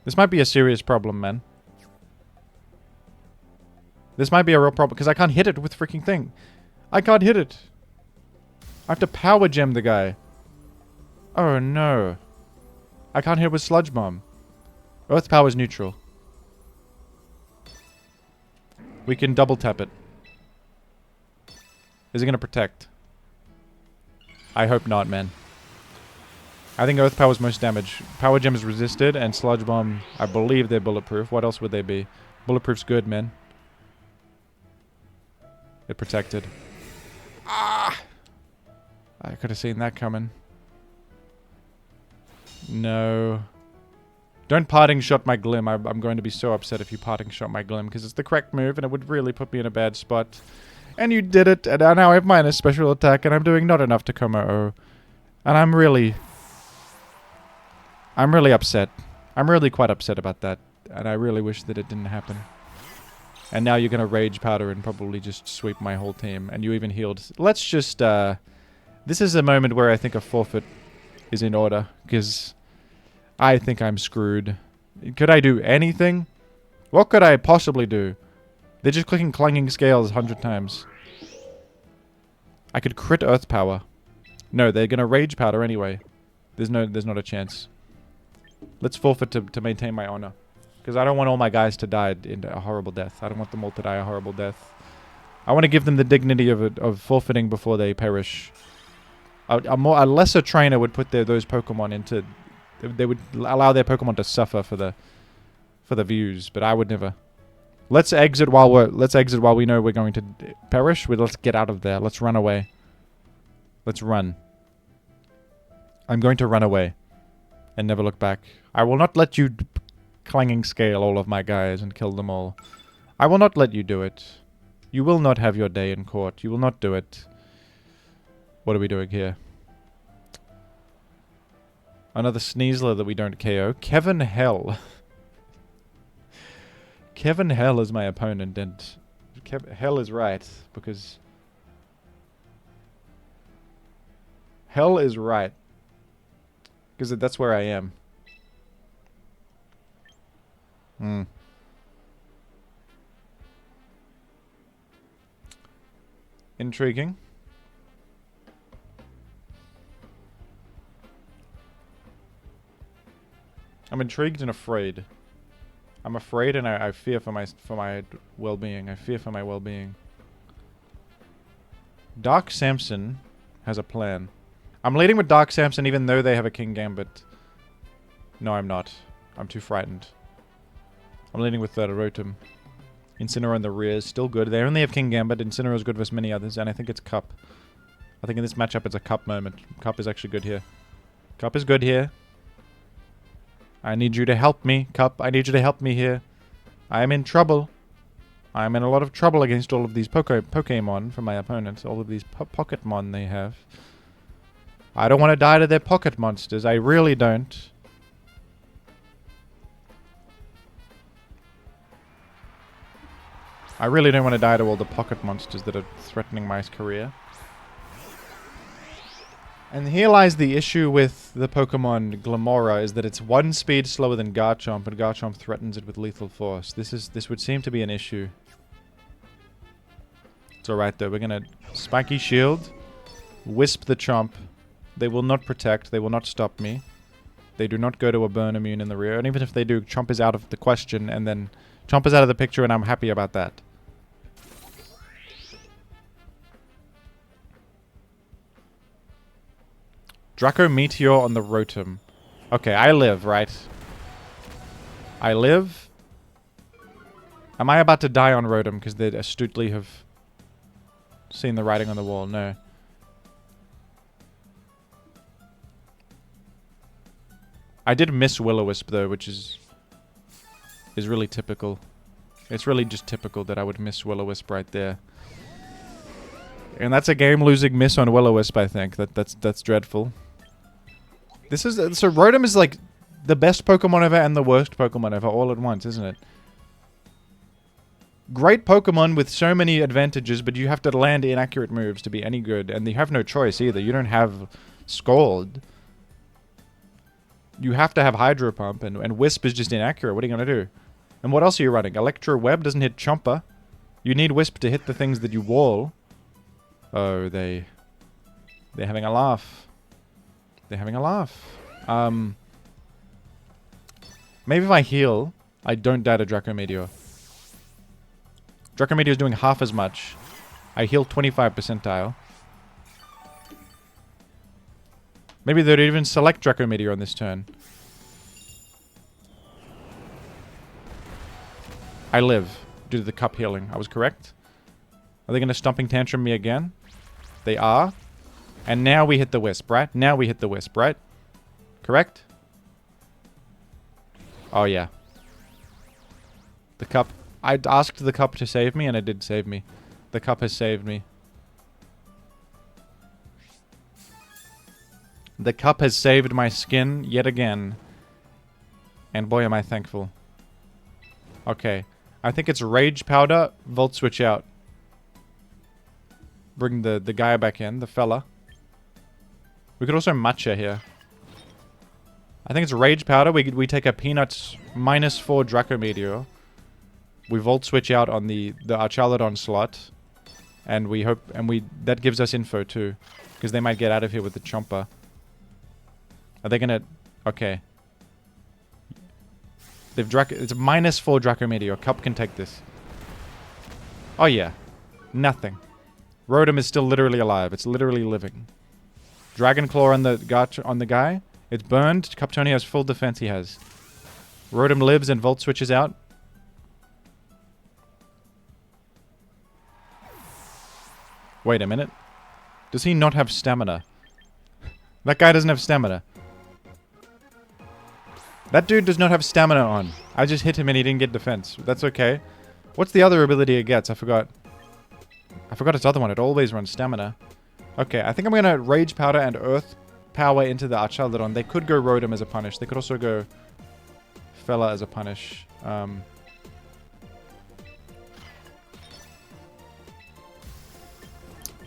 This might be a serious problem, man. This might be a real problem, because I can't hit it with freaking thing. I can't hit it. I have to Power Gem the guy. Oh, no. I can't hit with Sludge Bomb. Earth Power's neutral. We can double tap it. Is it going to protect? I hope not, man. I think Earth Power's most damage. Power Gem is resisted, and Sludge Bomb, I believe they're bulletproof. What else would they be? Bulletproof's good, man. It protected. Ah! I could have seen that coming. No. Don't parting shot my Glim. I'm going to be so upset if you parting shot my Glim, because it's the correct move and it would really put me in a bad spot. And you did it, and now I have minus special attack, and I'm doing not enough to Como. And I'm really upset. I'm really quite upset about that, and I really wish that it didn't happen. And now you're going to Rage Powder and probably just sweep my whole team, and you even healed. Let's just, this is a moment where I think a forfeit is in order, because I think I'm screwed. Could I do anything? What could I possibly do? They're just clicking Clanging Scales 100 times. I could crit Earth Power. No, they're gonna Rage Powder anyway. There's not a chance. Let's forfeit to maintain my honor. Because I don't want all my guys to die in a horrible death. I don't want them all to die a horrible death. I want to give them the dignity of forfeiting before they perish. A lesser trainer would put those Pokemon into... They would allow their Pokemon to suffer for the views, but I would never. Let's exit while we know we're going to perish. Let's get out of there. Let's run away. Let's run. I'm going to run away and never look back. I will not let you Clanging Scale all of my guys and kill them all. I will not let you do it. You will not have your day in court. You will not do it. What are we doing here? Another Sneasler that we don't KO. Kevin Hell. Kevin Hell is my opponent, and Hell is right, because... Hell is right. Because that's where I am. Intriguing. I'm intrigued and afraid. I'm afraid and I fear for my well-being. I fear for my well-being. Dark Samson has a plan. I'm leading with Dark Samson even though they have a King Gambit. No, I'm not. I'm too frightened. I'm leading with Rotom. Incineroar in the rear is still good. They only have King Gambit. Incineroar is good versus many others, and I think it's Cup. I think in this matchup it's a Cup moment. Cup is actually good here. Cup is good here. I need you to help me, Cup. I need you to help me here. I am in trouble. I am in a lot of trouble against all of these Pokemon from my opponents. All of these Pocketmon they have. I don't want to die to their pocket monsters. I really don't. I really don't want to die to all the pocket monsters that are threatening my career. And here lies the issue with the Pokemon Glimmora, is that it's 1 speed slower than Garchomp, and Garchomp threatens it with lethal force. This would seem to be an issue. It's alright though, we're gonna Spiky Shield, Wisp the Chomp. They will not protect, they will not stop me. They do not go to a Burn Immune in the rear, and even if they do, Chomp is out of the question, and then Chomp is out of the picture, and I'm happy about that. Draco Meteor on the Rotom. Okay, I live, right? I live. Am I about to die on Rotom because they astutely have seen the writing on the wall? No. I did miss Will-O-Wisp though, which is really typical. It's really just typical that I would miss Will-O-Wisp right there. And that's a game-losing miss on Will-O-Wisp, I think. That's dreadful. This is so Rotom is like the best Pokemon ever and the worst Pokemon ever all at once, isn't it? Great Pokemon with so many advantages, but you have to land inaccurate moves to be any good, and you have no choice either. You don't have Scald. You have to have Hydro Pump, and Wisp is just inaccurate. What are you gonna do? And what else are you running? Electro Web doesn't hit Chomper. You need Wisp to hit the things that you wall. Oh, they're having a laugh. They're having a laugh. Maybe if I heal, I don't die to Draco Meteor. Draco Meteor is doing half as much. I heal 25 percentile. Maybe they'd even select Draco Meteor on this turn. I live due to the Cup healing. I was correct. Are they going to Stomping Tantrum me again? They are. And now we hit the Wisp, right? Now we hit the Wisp, right? Correct? Oh, yeah. The cup. I asked the cup to save me, and it did save me. The cup has saved me. The cup has saved my skin yet again. And boy, am I thankful. Okay. I think it's Rage Powder, Volt Switch out. Bring the guy back in, the fella. We could also Matcha here. I think it's Rage Powder. We take a Peanuts -4 Draco Meteor. We Volt Switch out on the Archaladon slot. And we hope... And that gives us info too. Because they might get out of here with the Chomper. Are they gonna... Okay. They've it's a -4 Draco Meteor. Cup can take this. Oh yeah. Nothing. Rotom is still literally alive. It's literally living. Dragon Claw on the guy. It's burned. Cup Tony has full defense. He has. Rotom lives and Volt switches out. Wait a minute. Does he not have stamina? That guy doesn't have stamina. That dude does not have stamina on. I just hit him and he didn't get defense. That's okay. What's the other ability it gets? I forgot. I forgot its other one. It always runs stamina. Okay, I think I'm going to Rage Powder and Earth Power into the Archaladon. They could go Rotom as a punish. They could also go Fella as a punish.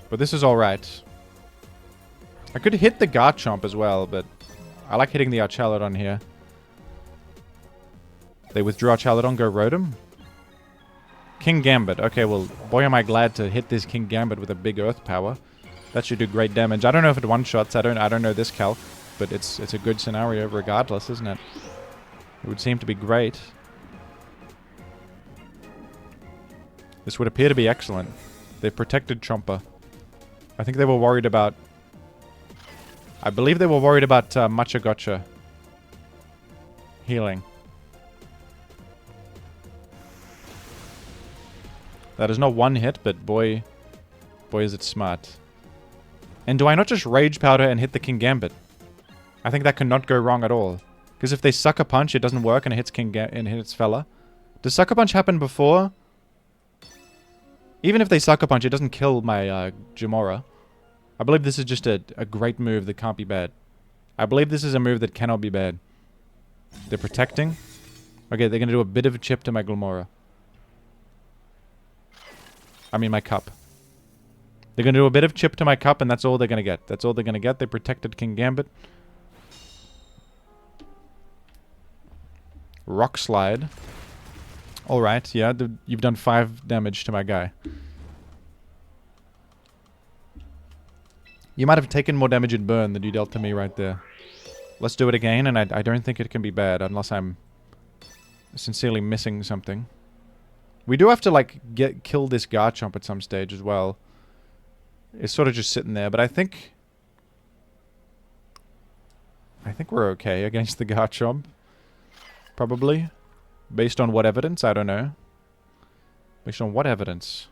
But this is alright. I could hit the Garchomp as well, but I like hitting the Archaladon here. They withdraw Archaladon, go Rotom. King Gambit. Okay, well, boy am I glad to hit this King Gambit with a big Earth Power. That should do great damage. I don't know if it one-shots. I don't know this calc, but it's a good scenario regardless, isn't it? It would seem to be great. This would appear to be excellent. They've protected Chomper. I think they were worried about... I believe they were worried about Matcha Gotcha healing. That is not one hit, but boy is it smart. And do I not just Rage Powder and hit the King Gambit? I think that cannot go wrong at all. Because if they Sucker Punch, it doesn't work and it hits and hits Fella. Does Sucker Punch happen before? Even if they Sucker Punch, it doesn't kill my Glimmora. I believe this is just a great move that can't be bad. I believe this is a move that cannot be bad. They're protecting. Okay, they're going to do a bit of a chip to my Glimmora. I mean, my Cup. They're going to do a bit of chip to my Cup, and that's all they're going to get. That's all they're going to get. They protected King Gambit. Rock Slide. Alright, yeah, you've done 5 damage to my guy. You might have taken more damage in burn than you dealt to me right there. Let's do it again, and I don't think it can be bad, unless I'm sincerely missing something. We do have to, like, kill this Garchomp at some stage as well. It's sort of just sitting there, but I think we're okay against the Garchomp. Probably. Based on what evidence? I don't know. Based on what evidence?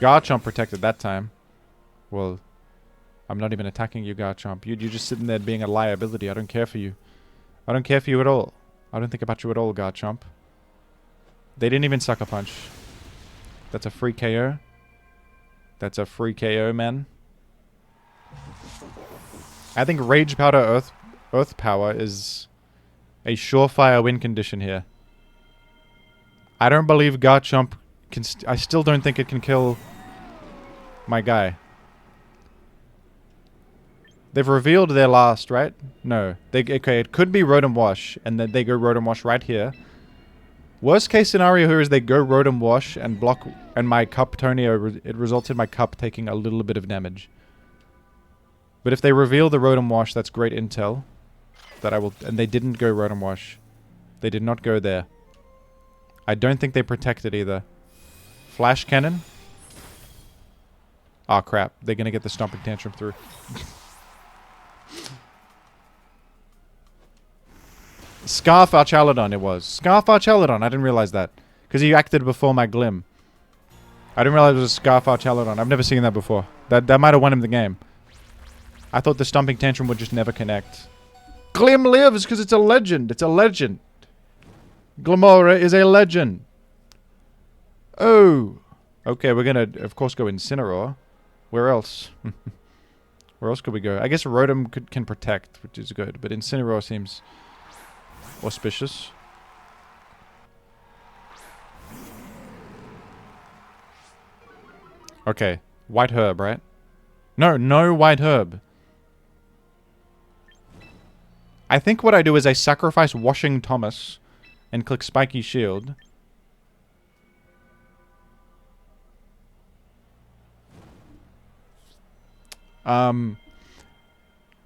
Garchomp protected that time. Well, I'm not even attacking you, Garchomp. You're just sitting there being a liability. I don't care for you. I don't care for you at all. I don't think about you at all, Garchomp. They didn't even Sucker Punch. That's a free KO. That's a free KO, man. I think Rage Powder Earth Power is a surefire win condition here. I don't believe Garchomp can... I still don't think it can kill my guy. They've revealed their last, right? No. Okay, it could be Rotom Wash, and then they go Rotom Wash right here. Worst case scenario here is they go Rotom Wash and block, and my Cup Tonio, it results in my Cup taking a little bit of damage. But if they reveal the Rotom Wash, that's great intel. That I will, and they didn't go Rotom Wash. They did not go there. I don't think they protected either. Flash Cannon. Oh crap, they're gonna get the Stomping Tantrum through. Scarf Archaladon it was. Scarf Archaladon, I didn't realize that. Because he acted before my Glim. I didn't realize it was a Scarf Archaladon. I've never seen that before. That might have won him the game. I thought the Stomping Tantrum would just never connect. Glim lives because it's a legend. It's a legend. Glimmora is a legend. Oh. Okay, we're going to, of course, go Incineroar. Where else? Where else could we go? I guess Rotom can protect, which is good. But Incineroar seems auspicious. Okay. White Herb, right? No, no White Herb. I think what I do is I sacrifice Washing Thomas and click Spiky Shield.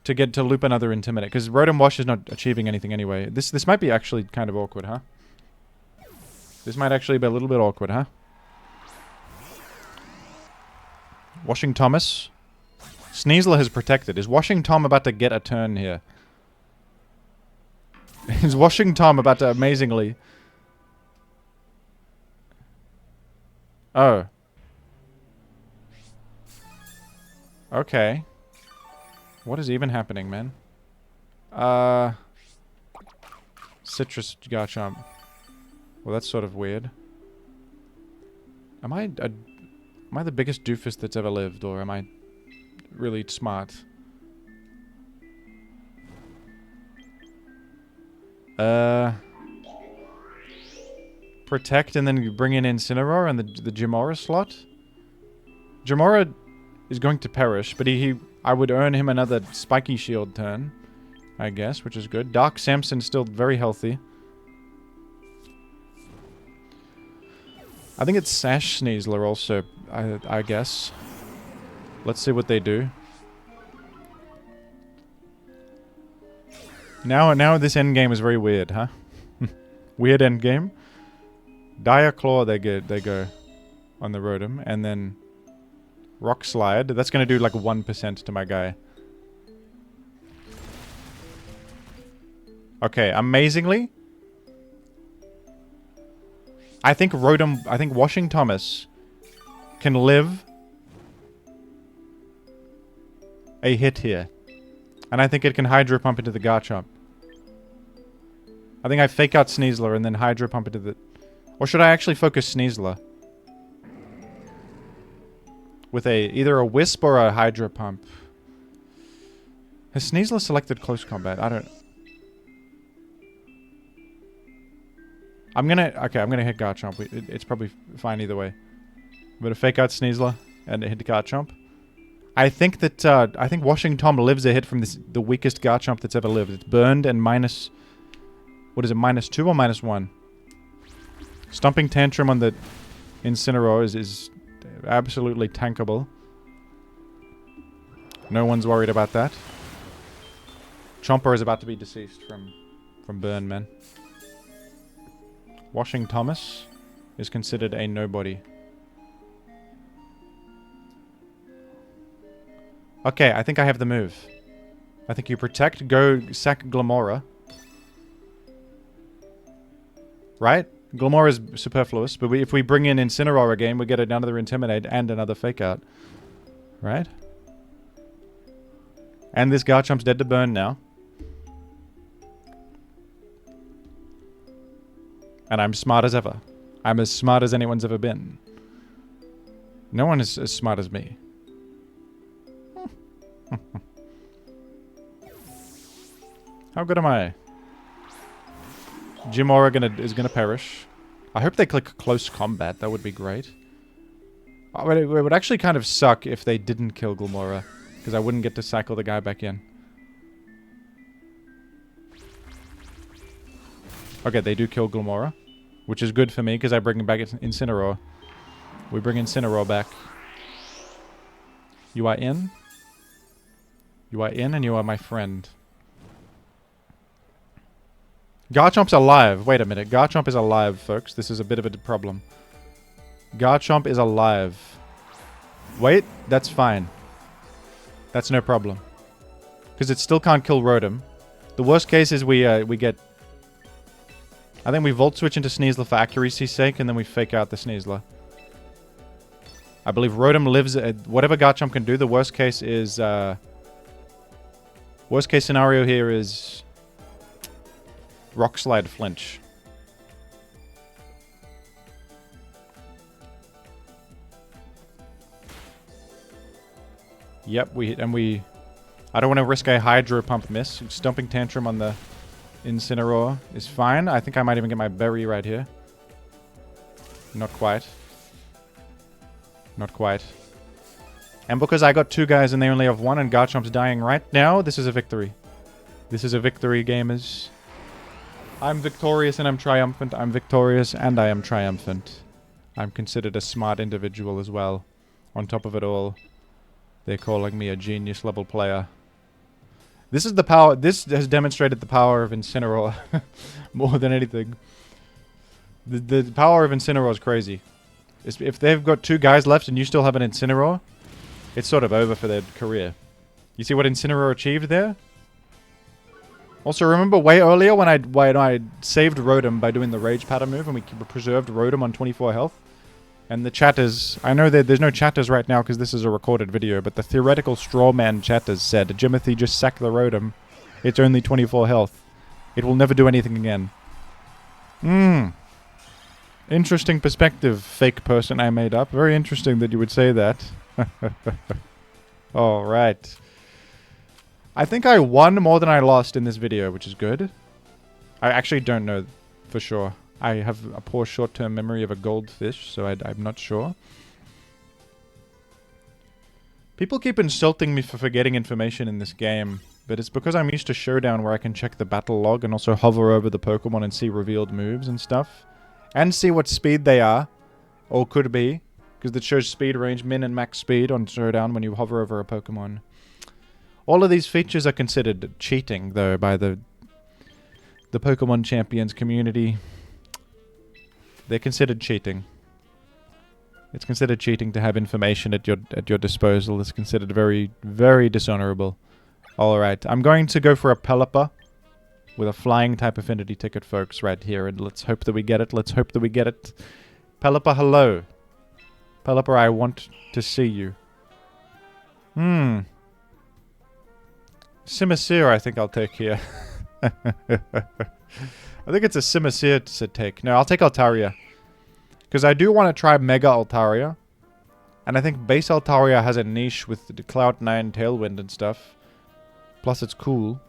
To get to loop another Intimidate, because Rotom Wash is not achieving anything anyway. This might be actually kind of awkward, huh? This might actually be a little bit awkward, huh? Washing Thomas. Sneasler has protected. Is Washing Tom about to get a turn here? Is Washing Tom about to amazingly... Oh. Okay. What is even happening, man? Citrus Garchomp. Well, that's sort of weird. Am I the biggest doofus that's ever lived, or am I really smart? Protect and then you bring in Incineroar and the Glimmora slot? Glimmora is going to perish, but I would earn him another Spiky Shield turn, I guess, which is good. Dark Samson's still very healthy. I think it's Sash Sneasler also, I guess. Let's see what they do. Now this endgame is very weird, huh? Weird endgame. Dire Claw, they go on the Rotom, and then Rock Slide. That's going to do like 1% to my guy. Okay, amazingly, I think Washing Thomas can live a hit here. And I think it can Hydro Pump into the Garchomp. I think I fake out Sneasler and then Hydro Pump into the... Or should I actually focus Sneasler? With either a Wisp or a Hydro Pump. Has Sneasler selected Close Combat? I don't... I'm gonna hit Garchomp. It's probably fine either way. I'm gonna fake out Sneasler and hit Garchomp. I think that, I think Washing Tom lives a hit from the weakest Garchomp that's ever lived. It's burned and minus... What is it, -2 or -1? Stomping Tantrum on the Incineroar is absolutely tankable. No one's worried about that. Chomper is about to be deceased from burn, man. Washing Thomas is considered a nobody. Okay, I think I have the move. I think you protect, go sack Glimmora. Right? Glimmora is superfluous, but if we bring in Incineroar again, we get another Intimidate and another Fake Out. Right? And this Garchomp's dead to burn now. And I'm smart as ever. I'm as smart as anyone's ever been. No one is as smart as me. How good am I? Glimmora is gonna perish. I hope they click Close Combat. That would be great. Oh, it would actually kind of suck if they didn't kill Glimmora, because I wouldn't get to cycle the guy back in. Okay, they do kill Glimmora, which is good for me because I bring back Incineroar. We bring Incineroar back. You are in. You are in and you are my friend. Garchomp's alive. Wait a minute. Garchomp is alive, folks. This is a bit of a problem. Garchomp is alive. Wait, that's fine. That's no problem. Because it still can't kill Rotom. The worst case is we get... I think we Volt Switch into Sneasler for accuracy's sake, and then we fake out the Sneasler. I believe Rotom lives... whatever Garchomp can do, the worst case is... worst case scenario here is... Rock Slide Flinch. Yep, we... I don't want to risk a Hydro Pump miss. Stomping Tantrum on the Incineroar is fine. I think I might even get my Berry right here. Not quite. Not quite. And because I got 2 guys and they only have 1 and Garchomp's dying right now, this is a victory. This is a victory, gamers. I'm victorious and I'm triumphant. I'm victorious and I am triumphant. I'm considered a smart individual as well. On top of it all, they're calling me a genius level player. This is the power. This has demonstrated the power of Incineroar more than anything. The power of Incineroar is crazy. If they've got 2 guys left and you still have an Incineroar, it's sort of over for their career. You see what Incineroar achieved there? Also, remember way earlier when I saved Rotom by doing the Rage Pattern move and we preserved Rotom on 24 health? And the chatters... I know that there's no chatters right now because this is a recorded video, but the theoretical Strawman chatters said, Jimothy, just sack the Rotom. It's only 24 health. It will never do anything again. Interesting perspective, fake person I made up. Very interesting that you would say that. Alright. I think I won more than I lost in this video, which is good. I actually don't know for sure. I have a poor short-term memory of a goldfish, so I'm not sure. People keep insulting me for forgetting information in this game, but it's because I'm used to Showdown where I can check the battle log and also hover over the Pokemon and see revealed moves and stuff. And see what speed they are, or could be, because it shows speed range, min and max speed on Showdown when you hover over a Pokemon. All of these features are considered cheating, though, by the Pokemon Champions community. They're considered cheating. It's considered cheating to have information at your disposal. It's considered very, very dishonorable. Alright, I'm going to go for a Pelipper with a flying type affinity ticket, folks, right here. And let's hope that we get it. Let's hope that we get it. Pelipper, hello. Pelipper, I want to see you. Simisear, I think I'll take here. I think it's a Simisear to take. No, I'll take Altaria. Because I do want to try Mega Altaria. And I think Base Altaria has a niche with the Cloud9 Tailwind and stuff. Plus it's cool.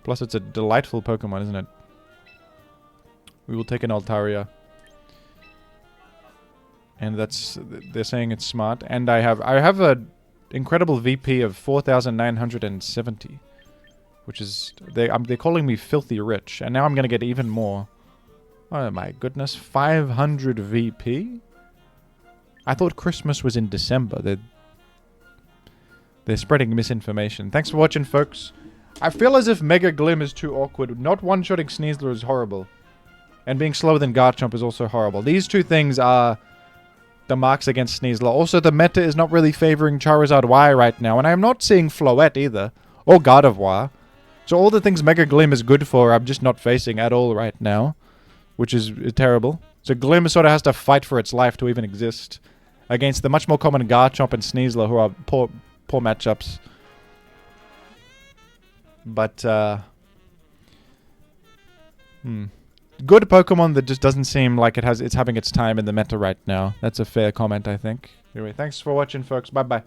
Plus it's a delightful Pokemon, isn't it? We will take an Altaria. And that's... they're saying it's smart. And I have a incredible VP of 4,970. Which is... they're calling me filthy rich. And now I'm going to get even more. Oh my goodness. 500 VP? I thought Christmas was in December. They're spreading misinformation. Thanks for watching, folks. I feel as if Mega Glim is too awkward. Not one-shotting Sneasler is horrible. And being slower than Garchomp is also horrible. These two things are the marks against Sneasler. Also, the meta is not really favoring Charizard Y right now. And I am not seeing Floette either. Or Gardevoir. So all the things Mega Glim is good for, I'm just not facing at all right now. Which is terrible. So Glim sort of has to fight for its life to even exist. Against the much more common Garchomp and Sneasler, who are poor matchups. But, good Pokemon that just doesn't seem like it's having its time in the meta right now. That's a fair comment, I think. Anyway, thanks for watching, folks. Bye-bye.